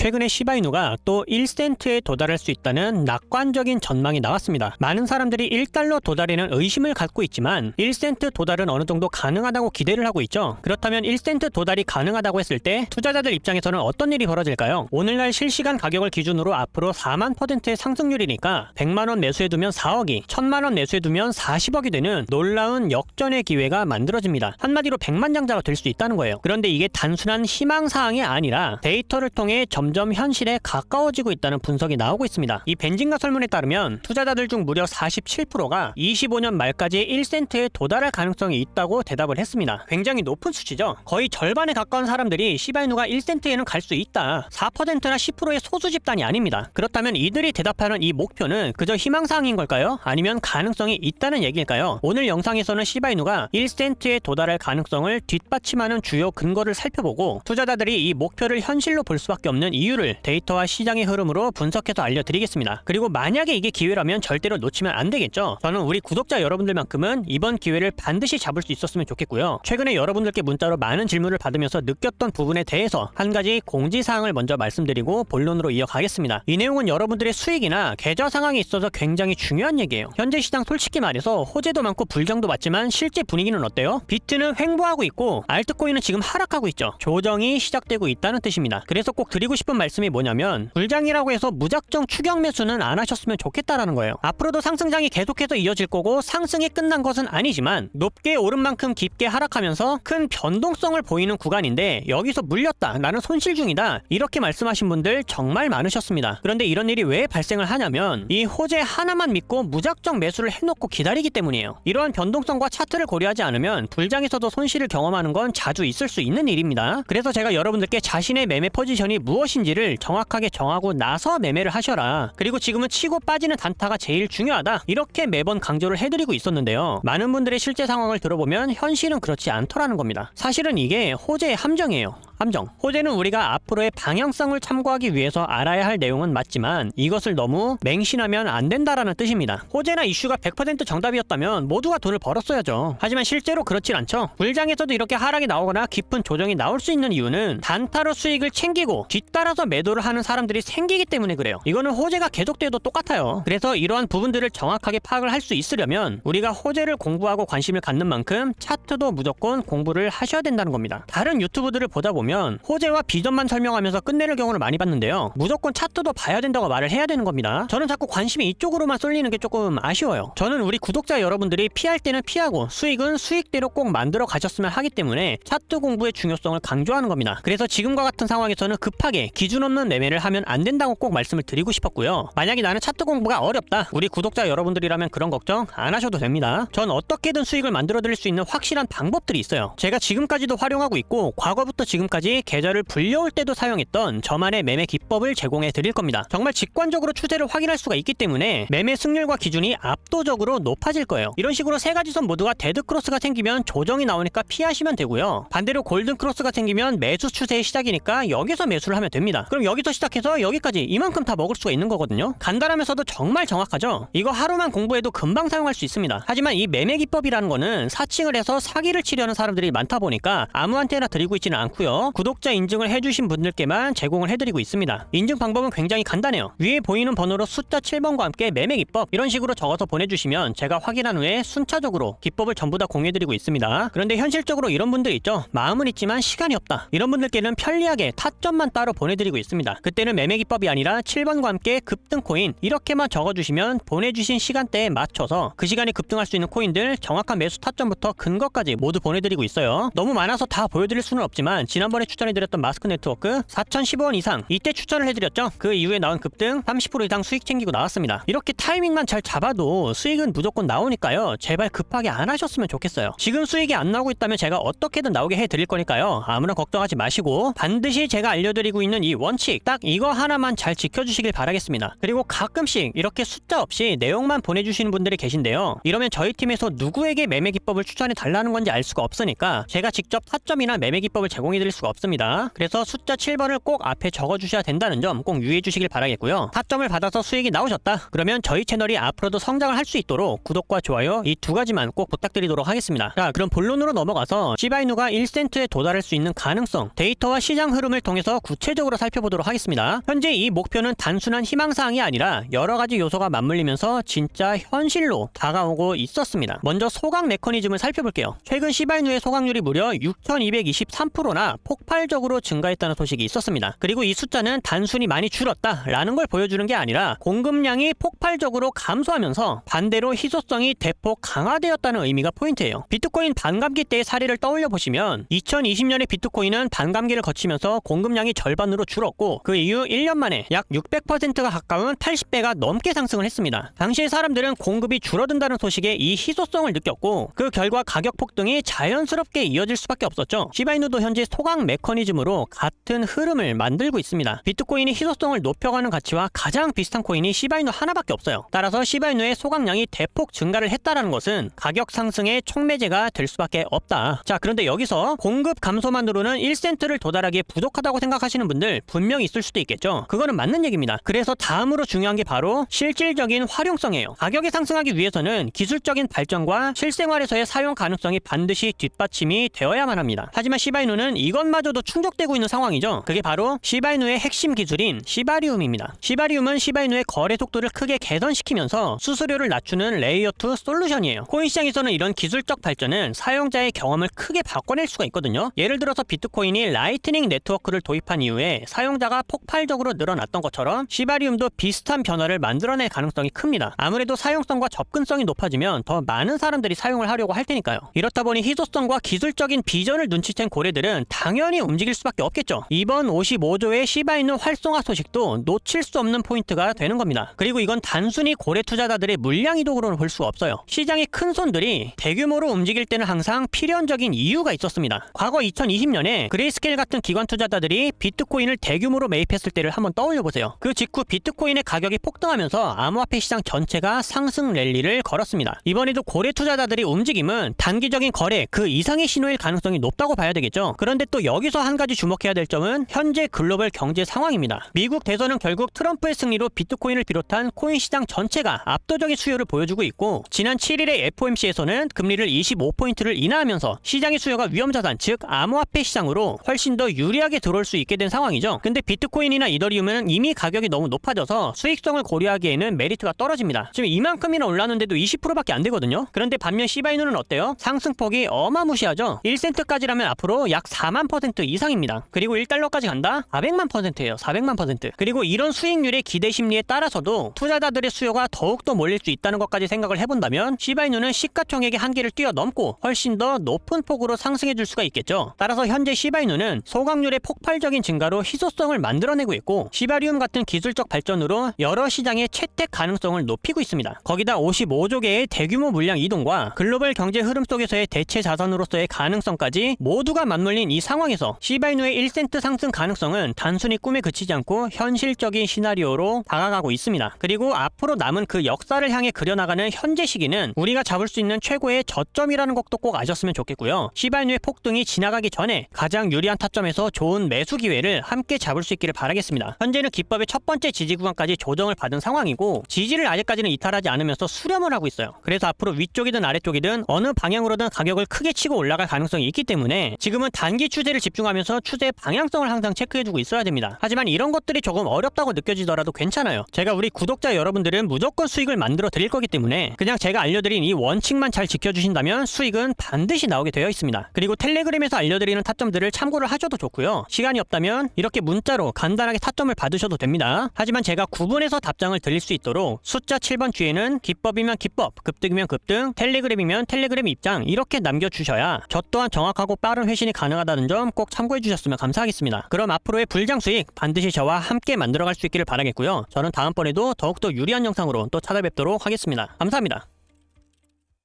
최근에 시바이누가 또 1센트에 도달할 수 있다는 낙관적인 전망이 나왔습니다. 많은 사람들이 1달러 도달에는 의심을 갖고 있지만 1센트 도달은 어느 정도 가능하다고 기대를 하고 있죠. 그렇다면 1센트 도달이 가능하다고 했을 때 투자자들 입장에서는 어떤 일이 벌어질까요? 오늘날 실시간 가격을 기준으로 앞으로 4만%의 상승률이니까 100만원 매수해두면 4억이, 1000만원 매수해두면 40억이 되는 놀라운 역전의 기회가 만들어집니다. 한마디로 100만장자가 될 수 있다는 거예요. 그런데 이게 단순한 희망사항이 아니라 데이터를 통해 점점 현실에 가까워지고 있다는 분석이 나오고 있습니다. 이 벤진가 설문에 따르면 투자자들 중 무려 47%가 25년 말까지 1센트에 도달할 가능성이 있다고 대답을 했습니다. 굉장히 높은 수치죠. 거의 절반에 가까운 사람들이 시바이누가 1센트에는 갈 수 있다. 4%나 10%의 소수 집단이 아닙니다. 그렇다면 이들이 대답하는 이 목표는 그저 희망사항인 걸까요? 아니면 가능성이 있다는 얘기일까요? 오늘 영상에서는 시바이누가 1센트에 도달할 가능성을 뒷받침하는 주요 근거를 살펴보고 투자자들이 이 목표를 현실로 볼 수밖에 없는 이유를 데이터와 시장의 흐름으로 분석해서 알려드리겠습니다. 그리고 만약에 이게 기회라면 절대로 놓치면 안 되겠죠. 저는 우리 구독자 여러분들만큼은 이번 기회를 반드시 잡을 수 있었으면 좋겠고요. 최근에 여러분들께 문자로 많은 질문을 받으면서 느꼈던 부분에 대해서 한 가지 공지사항을 먼저 말씀드리고 본론으로 이어가겠습니다. 이 내용은 여러분들의 수익이나 계좌 상황에 있어서 굉장히 중요한 얘기예요. 현재 시장 솔직히 말해서 호재도 많고 불경도 많지만 실제 분위기는 어때요? 비트는 횡보하고 있고 알트코인은 지금 하락하고 있죠. 조정이 시작되고 있다는 뜻입니다. 그래서 꼭 드리고 싶은 말씀이 뭐냐면 불장이라고 해서 무작정 추격 매수는 안 하셨으면 좋겠다라는 거예요. 앞으로도 상승장이 계속해서 이어질 거고 상승이 끝난 것은 아니지만 높게 오른 만큼 깊게 하락하면서 큰 변동성을 보이는 구간인데 여기서 물렸다, 나는 손실 중이다, 이렇게 말씀하신 분들 정말 많으셨습니다. 그런데 이런 일이 왜 발생을 하냐면 이 호재 하나만 믿고 무작정 매수를 해놓고 기다리기 때문이에요. 이러한 변동성과 차트를 고려하지 않으면 불장에서도 손실을 경험하는 건 자주 있을 수 있는 일입니다. 그래서 제가 여러분들께 자신의 매매 포지션이 무엇인지를 정확하게 정하고 나서 매매를 하셔라. 그리고 지금은 치고 빠지는 단타가 제일 중요하다, 이렇게 매번 강조를 해드리고 있었는데요. 많은 분들의 실제 상황을 들어보면 현실은 그렇지 않더라는 겁니다. 사실은 이게 호재의 함정이에요. 함정. 호재는 우리가 앞으로의 방향성을 참고하기 위해서 알아야 할 내용은 맞지만 이것을 너무 맹신하면 안 된다라는 뜻입니다. 호재나 이슈가 100% 정답이었다면 모두가 돈을 벌었어야죠. 하지만 실제로 그렇진 않죠. 불장에서도 이렇게 하락이 나오거나 깊은 조정이 나올 수 있는 이유는 단타로 수익을 챙기고 뒤따라서 매도를 하는 사람들이 생기기 때문에 그래요. 이거는 호재가 계속돼도 똑같아요. 그래서 이러한 부분들을 정확하게 파악을 할 수 있으려면 우리가 호재를 공부하고 관심을 갖는 만큼 차트도 무조건 공부를 하셔야 된다는 겁니다. 다른 유튜브들을 보다 보면 호재와 비전만 설명하면서 끝내는 경우를 많이 봤는데요. 무조건 차트도 봐야 된다고 말을 해야 되는 겁니다. 저는 자꾸 관심이 이쪽으로만 쏠리는 게 조금 아쉬워요. 저는 우리 구독자 여러분들이 피할 때는 피하고 수익은 수익대로 꼭 만들어 가셨으면 하기 때문에 차트 공부의 중요성을 강조하는 겁니다. 그래서 지금과 같은 상황에서는 급하게 기준 없는 매매를 하면 안 된다고 꼭 말씀을 드리고 싶었고요. 만약에 나는 차트 공부가 어렵다, 우리 구독자 여러분들이라면 그런 걱정 안 하셔도 됩니다. 전 어떻게든 수익을 만들어 드릴 수 있는 확실한 방법들이 있어요. 제가 지금까지도 활용하고 있고 과거부터 지금까지 계좌를 불려올 때도 사용했던 저만의 매매 기법을 제공해 드릴 겁니다. 정말 직관적으로 추세를 확인할 수가 있기 때문에 매매 승률과 기준이 압도적으로 높아질 거예요. 이런 식으로 세 가지 선 모두가 데드크로스가 생기면 조정이 나오니까 피하시면 되고요. 반대로 골든크로스가 생기면 매수 추세의 시작이니까 여기서 매수를 하면 됩니다. 그럼 여기서 시작해서 여기까지 이만큼 다 먹을 수가 있는 거거든요. 간단하면서도 정말 정확하죠. 이거 하루만 공부해도 금방 사용할 수 있습니다. 하지만 이 매매 기법이라는 거는 사칭을 해서 사기를 치려는 사람들이 많다 보니까 아무한테나 드리고 있지는 않고요. 구독자 인증을 해주신 분들께만 제공을 해드리고 있습니다. 인증 방법은 굉장히 간단해요. 위에 보이는 번호로 숫자 7번과 함께 매매 기법 이런 식으로 적어서 보내주시면 제가 확인한 후에 순차적으로 기법을 전부 다 공유해드리고 있습니다. 그런데 현실적으로 이런 분들 있죠. 마음은 있지만 시간이 없다, 이런 분들께는 편리하게 타점만 따로 보내드리고 있습니다. 그때는 매매 기법이 아니라 7번과 함께 급등 코인 이렇게만 적어주시면 보내주신 시간대에 맞춰서 그 시간에 급등할 수 있는 코인들 정확한 매수 타점부터 근거까지 모두 보내드리고 있어요. 너무 많아서 다 보여드릴 수는 없지만 지난번에 추천해드렸던 마스크 네트워크 4,015원 이상 이때 추천을 해드렸죠. 그 이후에 나온 급등 30% 이상 수익 챙기고 나왔습니다. 이렇게 타이밍만 잘 잡아도 수익은 무조건 나오니까요. 제발 급하게 안 하셨으면 좋겠어요. 지금 수익이 안 나오고 있다면 제가 어떻게든 나오게 해드릴 거니까요. 아무런 걱정하지 마시고 반드시 제가 알려드리고 있는 이 원칙 딱 이거 하나만 잘 지켜주시길 바라겠습니다. 그리고 가끔씩 이렇게 숫자 없이 내용만 보내주시는 분들이 계신데요. 이러면 저희 팀에서 누구에게 매매 기법을 추천해 달라는 건지 알 수가 없으니까 제가 직접 타점이나 매매 기법을 제공해 드릴 수가 수가 없습니다. 그래서 숫자 7번을 꼭 앞에 적어주셔야 된다는 점 꼭 유의해 주시길 바라겠고요. 타점을 받아서 수익이 나오셨다 그러면 저희 채널이 앞으로도 성장을 할 수 있도록 구독과 좋아요 이 두 가지만 꼭 부탁드리도록 하겠습니다. 자, 그럼 본론으로 넘어가서 시바이누가 1센트에 도달할 수 있는 가능성, 데이터와 시장 흐름을 통해서 구체적으로 살펴보도록 하겠습니다. 현재 이 목표는 단순한 희망사항이 아니라 여러가지 요소가 맞물리면서 진짜 현실로 다가오고 있었습니다. 먼저 소각 메커니즘을 살펴볼게요. 최근 시바이누의 소각률이 무려 6223%나 폭발적으로 증가했다는 소식이 있었습니다. 그리고 이 숫자는 단순히 많이 줄었다라는 걸 보여주는 게 아니라 공급량이 폭발적으로 감소하면서 반대로 희소성이 대폭 강화되었다는 의미가 포인트예요. 비트코인 반감기 때의 사례를 떠올려 보시면 2020년에 비트코인은 반감기를 거치면서 공급량이 절반으로 줄었고 그 이후 1년 만에 약 600%가 가까운 80배가 넘게 상승을 했습니다. 당시에 사람들은 공급이 줄어든다는 소식에 이 희소성을 느꼈고 그 결과 가격 폭등이 자연스럽게 이어질 수밖에 없었죠. 시바이누도 현재 소각 메커니즘으로 같은 흐름을 만들고 있습니다. 비트코인이 희소성을 높여가는 가치와 가장 비슷한 코인이 시바이누 하나밖에 없어요. 따라서 시바이누의 소각량이 대폭 증가를 했다라는 것은 가격 상승의 촉매제가 될 수밖에 없다. 자, 그런데 여기서 공급 감소만으로는 1센트를 도달하기에 부족하다고 생각하시는 분들 분명히 있을 수도 있겠죠. 그거는 맞는 얘기입니다. 그래서 다음으로 중요한 게 바로 실질적인 활용성이에요. 가격이 상승하기 위해서는 기술적인 발전과 실생활에서의 사용 가능성이 반드시 뒷받침이 되어야만 합니다. 하지만 시바이누는 이것마저도 충족되고 있는 상황이죠. 그게 바로 시바이누의 핵심 기술인 시바리움입니다. 시바리움은 시바이누의 거래 속도를 크게 개선시키면서 수수료를 낮추는 레이어 2 솔루션이에요. 코인 시장에서는 이런 기술적 발전은 사용자의 경험을 크게 바꿔낼 수가 있거든요. 예를 들어서 비트코인이 라이트닝 네트워크를 도입한 이후에 사용자가 폭발적으로 늘어났던 것처럼 시바리움도 비슷한 변화를 만들어낼 가능성이 큽니다. 아무래도 사용성과 접근성이 높아지면 더 많은 사람들이 사용을 하려고 할 테니까요. 이렇다 보니 희소성과 기술적인 비전을 눈치챈 고래들은 당연히 움직일 수밖에 없겠죠. 이번 55조의 시바이누 활성화 소식도 놓칠 수 없는 포인트가 되는 겁니다. 그리고 이건 단순히 고래 투자자들의 물량 이동으로는 볼 수가 없어요. 시장의 큰 손들이 대규모로 움직일 때는 항상 필연적인 이유가 있었습니다. 과거 2020년에 그레이스케일 같은 기관 투자자들이 비트코인을 대규모로 매입했을 때를 한번 떠올려 보세요. 그 직후 비트코인의 가격이 폭등하면서 암호화폐 시장 전체가 상승 랠리를 걸었습니다. 이번에도 고래 투자자들의 움직임은 단기적인 거래 그 이상의 신호일 가능성이 높다고 봐야 되겠죠. 그런데 또 여기서 한 가지 주목해야 될 점은 현재 글로벌 경제 상황입니다. 미국 대선은 결국 트럼프의 승리로 비트코인을 비롯한 코인 시장 전체가 압도적인 수요를 보여주고 있고 지난 7일의 FOMC에서는 금리를 25포인트를 인하하면서 시장의 수요가 위험자산 즉 암호화폐 시장으로 훨씬 더 유리하게 들어올 수 있게 된 상황이죠. 근데 비트코인이나 이더리움은 이미 가격이 너무 높아져서 수익성을 고려하기에는 메리트가 떨어집니다. 지금 이만큼이나 올랐는데도 20%밖에 안 되거든요. 그런데 반면 시바이누는 어때요? 상승폭이 어마무시하죠. 1센트까지라면 앞으로 약 4만% 이상입니다. 그리고 1달러까지 간다? 400만%예요. 400만%. 그리고 이런 수익률의 기대 심리에 따라서도 투자자들의 수요가 더욱더 몰릴 수 있다는 것까지 생각을 해본다면 시바이누는 시가총액의 한계를 뛰어넘고 훨씬 더 높은 폭으로 상승해줄 수가 있겠죠. 따라서 현재 시바이누는 소각률의 폭발적인 증가로 희소성을 만들어내고 있고 시바리움 같은 기술적 발전으로 여러 시장의 채택 가능성을 높이고 있습니다. 거기다 55조 개의 대규모 물량 이동과 글로벌 경제 흐름 속에서의 대체 자산으로서의 가능성까지 모두가 맞물린 이 상황에서 시바이누의 1센트 상승 가능성은 단순히 꿈에 그치지 않고 현실적인 시나리오로 다가가고 있습니다. 그리고 앞으로 남은 그 역사를 향해 그려나가는 현재 시기는 우리가 잡을 수 있는 최고의 저점이라는 것도 꼭 아셨으면 좋겠고요. 시바이누의 폭등이 지나가기 전에 가장 유리한 타점에서 좋은 매수 기회를 함께 잡을 수 있기를 바라겠습니다. 현재는 기법의 첫 번째 지지 구간까지 조정을 받은 상황이고 지지를 아직까지는 이탈하지 않으면서 수렴을 하고 있어요. 그래서 앞으로 위쪽이든 아래쪽이든 어느 방향으로든 가격을 크게 치고 올라갈 가능성이 있기 때문에 지금은 단기 추세를 집중하면서 추세의 방향성을 항상 체크해주고 있어야 됩니다. 하지만 이런 것들이 조금 어렵다고 느껴지더라도 괜찮아요. 제가 우리 구독자 여러분들은 무조건 수익을 만들어 드릴 거기 때문에 그냥 제가 알려드린 이 원칙만 잘 지켜주신다면 수익은 반드시 나오게 되어 있습니다. 그리고 텔레그램에서 알려드리는 타점들을 참고를 하셔도 좋고요. 시간이 없다면 이렇게 문자로 간단하게 타점을 받으셔도 됩니다. 하지만 제가 구분해서 답장을 드릴 수 있도록 숫자 7번 뒤에는 기법이면 기법, 급등이면 급등, 텔레그램이면 텔레그램 입장 이렇게 남겨주셔야 저 또한 정확하고 빠른 회신이 가능하다는 점 꼭 참고해 주셨으면 감사하겠습니다. 그럼 앞으로의 불장 수익 반드시 저와 함께 만들어갈 수 있기를 바라겠고요. 저는 다음번에도 더욱더 유리한 영상으로 또 찾아뵙도록 하겠습니다. 감사합니다.